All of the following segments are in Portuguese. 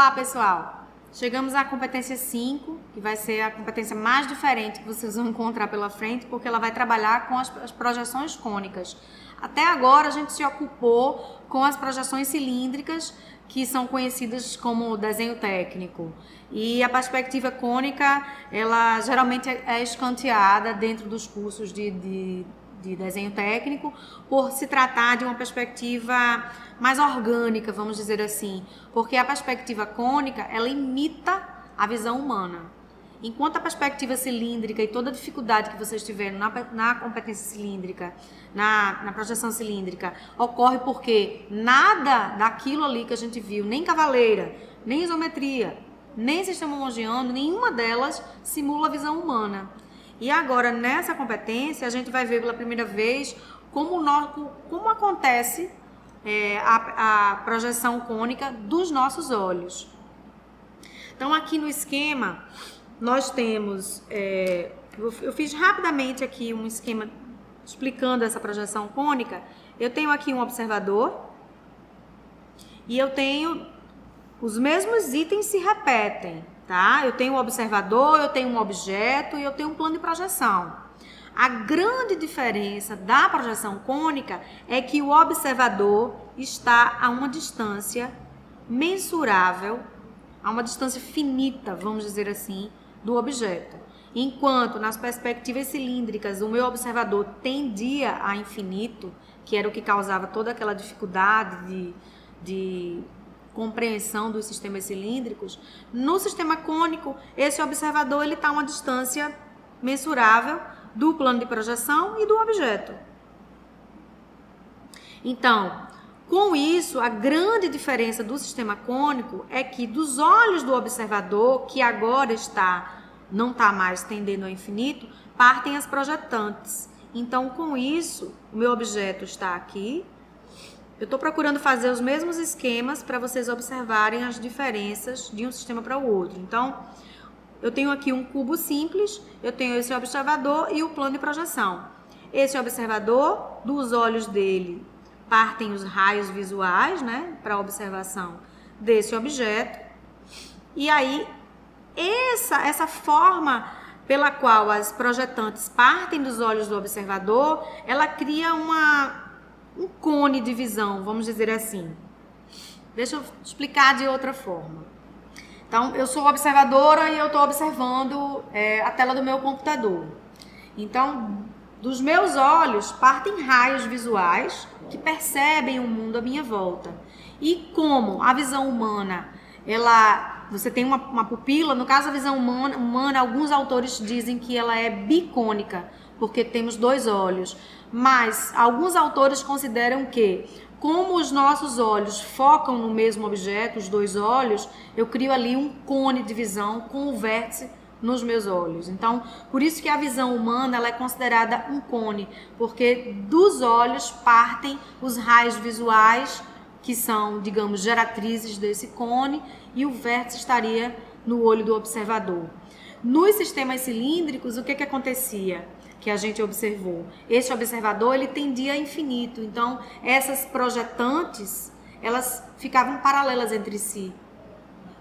Olá, pessoal! Chegamos à competência 5, que vai ser a competência mais diferente que vocês vão encontrar pela frente, porque ela vai trabalhar com as projeções cônicas. Até agora a gente se ocupou com as projeções cilíndricas, que são conhecidas como desenho técnico. E a perspectiva cônica, ela geralmente é escanteada dentro dos cursos de desenho técnico, por se tratar de uma perspectiva mais orgânica, vamos dizer assim, porque a perspectiva cônica, ela imita a visão humana. Enquanto a perspectiva cilíndrica e toda a dificuldade que vocês tiveram na competência cilíndrica, na projeção cilíndrica, ocorre porque nada daquilo ali que a gente viu, nem cavaleira, nem isometria, nem sistema homogêneo, nenhuma delas simula a visão humana. E agora, nessa competência, a gente vai ver pela primeira vez como acontece a projeção cônica dos nossos olhos. Então, aqui no esquema, nós temos... eu fiz rapidamente aqui um esquema explicando essa projeção cônica. Eu tenho aqui um observador e eu tenho... Os mesmos itens se repetem. Tá? Eu tenho um observador, eu tenho um objeto e eu tenho um plano de projeção. A grande diferença da projeção cônica é que o observador está a uma distância mensurável, a uma distância finita, vamos dizer assim, do objeto. Enquanto nas perspectivas cilíndricas o meu observador tendia a infinito, que era o que causava toda aquela dificuldade de compreensão dos sistemas cilíndricos, no sistema cônico, esse observador ele está a uma distância mensurável do plano de projeção e do objeto. Então, com isso, a grande diferença do sistema cônico é que dos olhos do observador, que agora não está mais tendendo ao infinito, partem as projetantes. Então, com isso, o meu objeto está aqui. Eu estou procurando fazer os mesmos esquemas para vocês observarem as diferenças de um sistema para o outro. Então, eu tenho aqui um cubo simples, eu tenho esse observador e o plano de projeção. Esse observador, dos olhos dele, partem os raios visuais, né, para a observação desse objeto. E aí, essa forma pela qual as projetantes partem dos olhos do observador, ela cria um cone de visão, vamos dizer assim. Deixa eu explicar de outra forma. Então, eu sou observadora e eu estou observando a tela do meu computador. Então, dos meus olhos partem raios visuais que percebem o mundo à minha volta. E como a visão humana, você tem uma pupila, no caso a visão humana, alguns autores dizem que ela é bicônica, porque temos dois olhos. Mas alguns autores consideram que, como os nossos olhos focam no mesmo objeto, os dois olhos, eu crio ali um cone de visão com o vértice nos meus olhos. Então, por isso que a visão humana ela é considerada um cone, porque dos olhos partem os raios visuais, que são, digamos, geratrizes desse cone, e o vértice estaria no olho do observador. Nos sistemas cilíndricos, o que acontecia? Que a gente observou. Esse observador, ele tendia a infinito. Então, essas projetantes, elas ficavam paralelas entre si.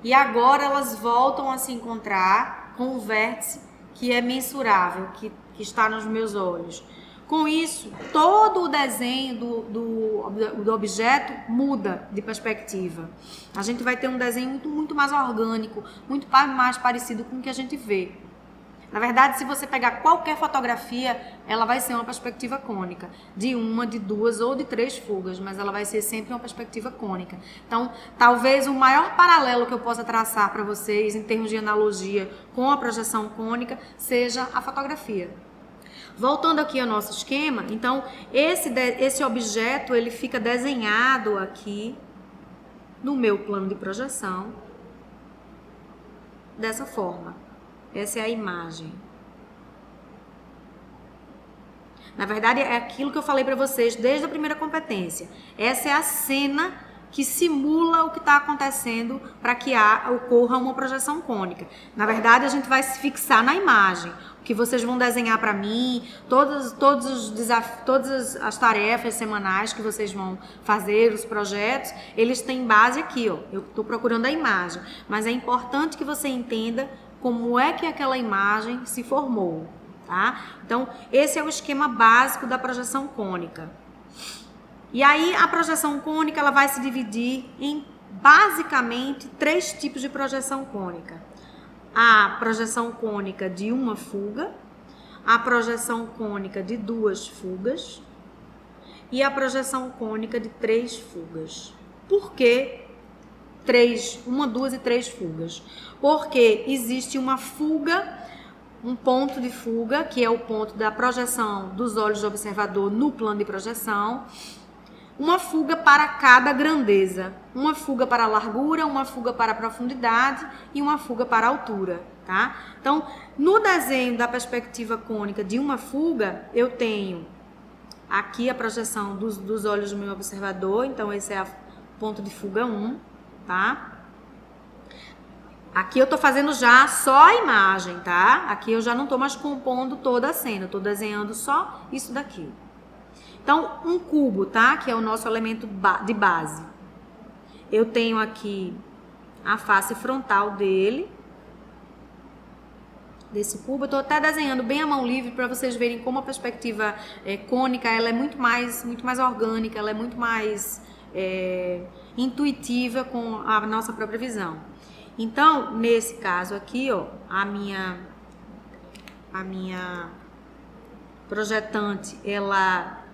E agora elas voltam a se encontrar com o vértice que é mensurável, que está nos meus olhos. Com isso, todo o desenho do objeto muda de perspectiva. A gente vai ter um desenho muito mais orgânico, muito mais parecido com o que a gente vê. Na verdade, se você pegar qualquer fotografia, ela vai ser uma perspectiva cônica, de uma, de duas ou de três fugas, mas ela vai ser sempre uma perspectiva cônica. Então, talvez o maior paralelo que eu possa traçar para vocês, em termos de analogia com a projeção cônica, seja a fotografia. Voltando aqui ao nosso esquema, então, esse objeto, ele fica desenhado aqui no meu plano de projeção, dessa forma. Essa é a imagem. Na verdade, é aquilo que eu falei para vocês desde a primeira competência. Essa é a cena que simula o que está acontecendo para que ocorra uma projeção cônica. Na verdade, a gente vai se fixar na imagem. O que vocês vão desenhar para mim, todas as tarefas semanais que vocês vão fazer, os projetos, eles têm base aqui, ó. Eu estou procurando a imagem, mas é importante que você entenda como é que aquela imagem se formou, tá? Então, esse é o esquema básico da projeção cônica. E aí, a projeção cônica, ela vai se dividir em, basicamente, 3 tipos de projeção cônica. A projeção cônica de uma fuga, a projeção cônica de 2 fugas e a projeção cônica de 3 fugas. Por que 1, 2 e 3 fugas? Porque existe uma fuga, um ponto de fuga, que é o ponto da projeção dos olhos do observador no plano de projeção, uma fuga para cada grandeza, uma fuga para a largura, uma fuga para a profundidade e uma fuga para a altura, tá? Então, no desenho da perspectiva cônica de uma fuga, eu tenho aqui a projeção dos olhos do meu observador, então esse é o ponto de fuga 1, tá? Aqui eu tô fazendo já só a imagem, tá? Aqui eu já não tô mais compondo toda a cena, eu tô desenhando só isso daqui. Então, um cubo, tá? Que é o nosso elemento de base. Eu tenho aqui a face frontal dele, desse cubo. Eu tô até desenhando bem a mão livre para vocês verem como a perspectiva cônica, ela é muito mais orgânica, ela é muito mais intuitiva com a nossa própria visão. Então, nesse caso aqui, ó, a minha projetante, ela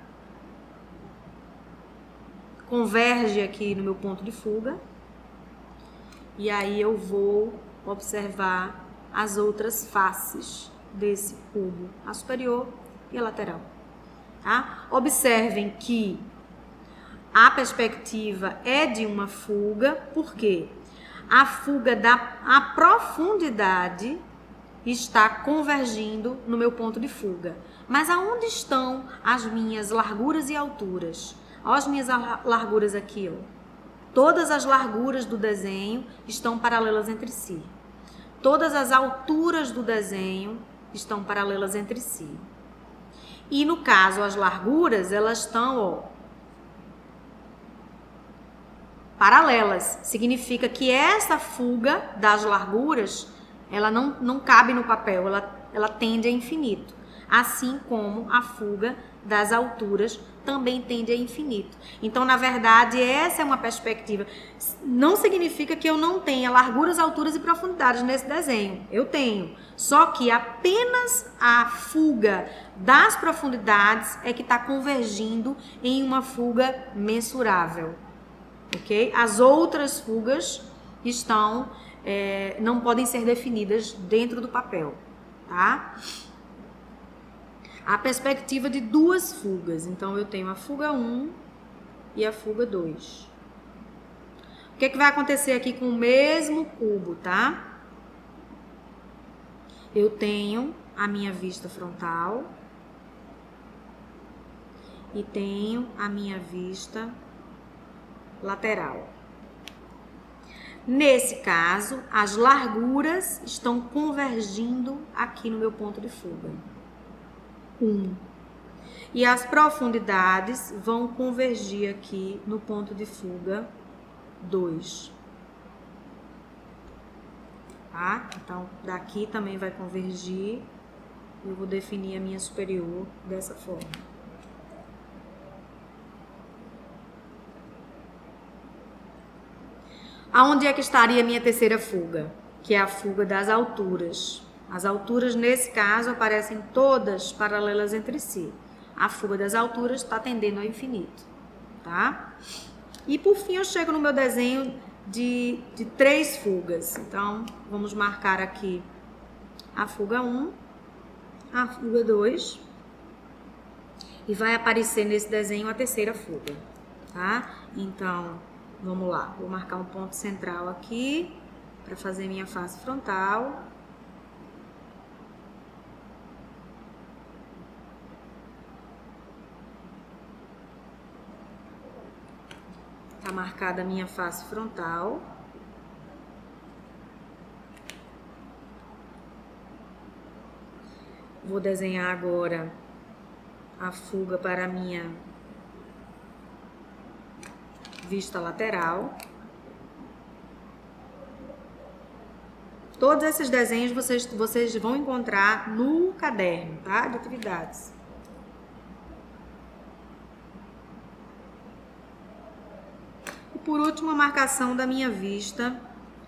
converge aqui no meu ponto de fuga, e aí eu vou observar as outras faces desse cubo, a superior e a lateral, tá? Observem que a perspectiva é de uma fuga, porque a fuga a profundidade está convergindo no meu ponto de fuga. Mas aonde estão as minhas larguras e alturas? Olha as minhas larguras aqui, ó. Todas as larguras do desenho estão paralelas entre si. Todas as alturas do desenho estão paralelas entre si. E no caso, as larguras, elas estão, ó, paralelas. Significa que essa fuga das larguras, ela não cabe no papel, ela tende a infinito. Assim como a fuga das alturas também tende a infinito. Então, na verdade, essa é uma perspectiva. Não significa que eu não tenha larguras, alturas e profundidades nesse desenho. Eu tenho. Só que apenas a fuga das profundidades é que está convergindo em uma fuga mensurável. Ok? As outras fugas não podem ser definidas dentro do papel, tá? A perspectiva de 2 fugas. Então, eu tenho a fuga 1 e a fuga 2. O que vai acontecer aqui com o mesmo cubo, tá? Eu tenho a minha vista frontal e tenho a minha vista lateral. Nesse caso, as larguras estão convergindo aqui no meu ponto de fuga. 1. E as profundidades vão convergir aqui no ponto de fuga 2. Tá? Então, daqui também vai convergir. Eu vou definir a minha superior dessa forma. Aonde é que estaria a minha terceira fuga? Que é a fuga das alturas. As alturas, nesse caso, aparecem todas paralelas entre si. A fuga das alturas está tendendo ao infinito, tá? E, por fim, eu chego no meu desenho de 3 fugas. Então, vamos marcar aqui a fuga 1, a fuga 2. E vai aparecer nesse desenho a terceira fuga, tá? Então, vamos lá. Vou marcar um ponto central aqui para fazer minha face frontal. Tá marcada a minha face frontal. Vou desenhar agora a fuga para a minha vista lateral. Todos esses desenhos vocês vão encontrar no caderno, tá? De atividades. E por último, a marcação da minha vista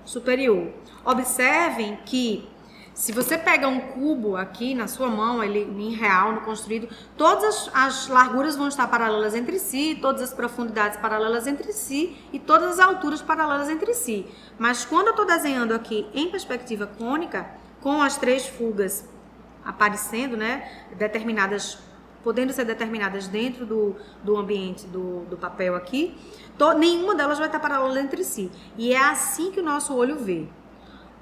superior. Observem que se você pega um cubo aqui na sua mão, ele em real, no construído, todas as larguras vão estar paralelas entre si, todas as profundidades paralelas entre si e todas as alturas paralelas entre si. Mas quando eu estou desenhando aqui em perspectiva cônica, com as 3 fugas aparecendo, né, determinadas, podendo ser determinadas dentro do ambiente do papel aqui, nenhuma delas vai estar paralela entre si. E é assim que o nosso olho vê.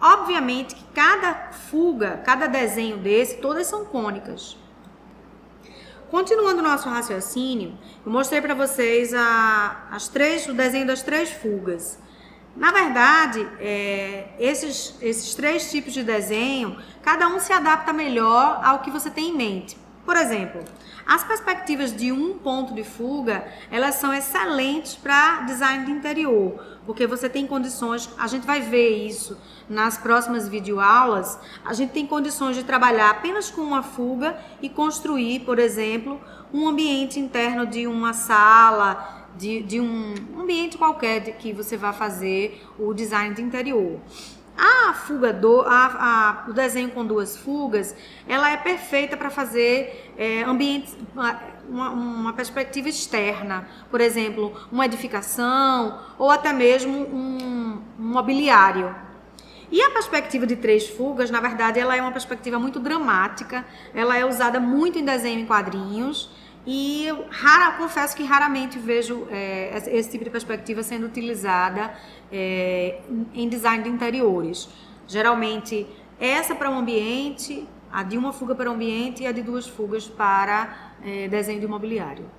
Obviamente que cada fuga, cada desenho desse, todas são cônicas. Continuando o nosso raciocínio, eu mostrei para vocês o desenho das 3 fugas. Na verdade, esses 3 tipos de desenho, cada um se adapta melhor ao que você tem em mente. Por exemplo, as perspectivas de um ponto de fuga, elas são excelentes para design de interior, porque você tem condições, a gente vai ver isso nas próximas videoaulas, a gente tem condições de trabalhar apenas com uma fuga e construir, por exemplo, um ambiente interno de uma sala, de um ambiente qualquer de que você vai fazer o design de interior. O desenho com 2 fugas, ela é perfeita para fazer ambientes, uma perspectiva externa, por exemplo, uma edificação ou até mesmo um mobiliário. E a perspectiva de 3 fugas, na verdade, ela é uma perspectiva muito dramática, ela é usada muito em desenho em quadrinhos e confesso que raramente vejo esse tipo de perspectiva sendo utilizada em design de interiores. Geralmente, essa para um ambiente, a de uma fuga para o ambiente e a de 2 fugas para desenho de imobiliário.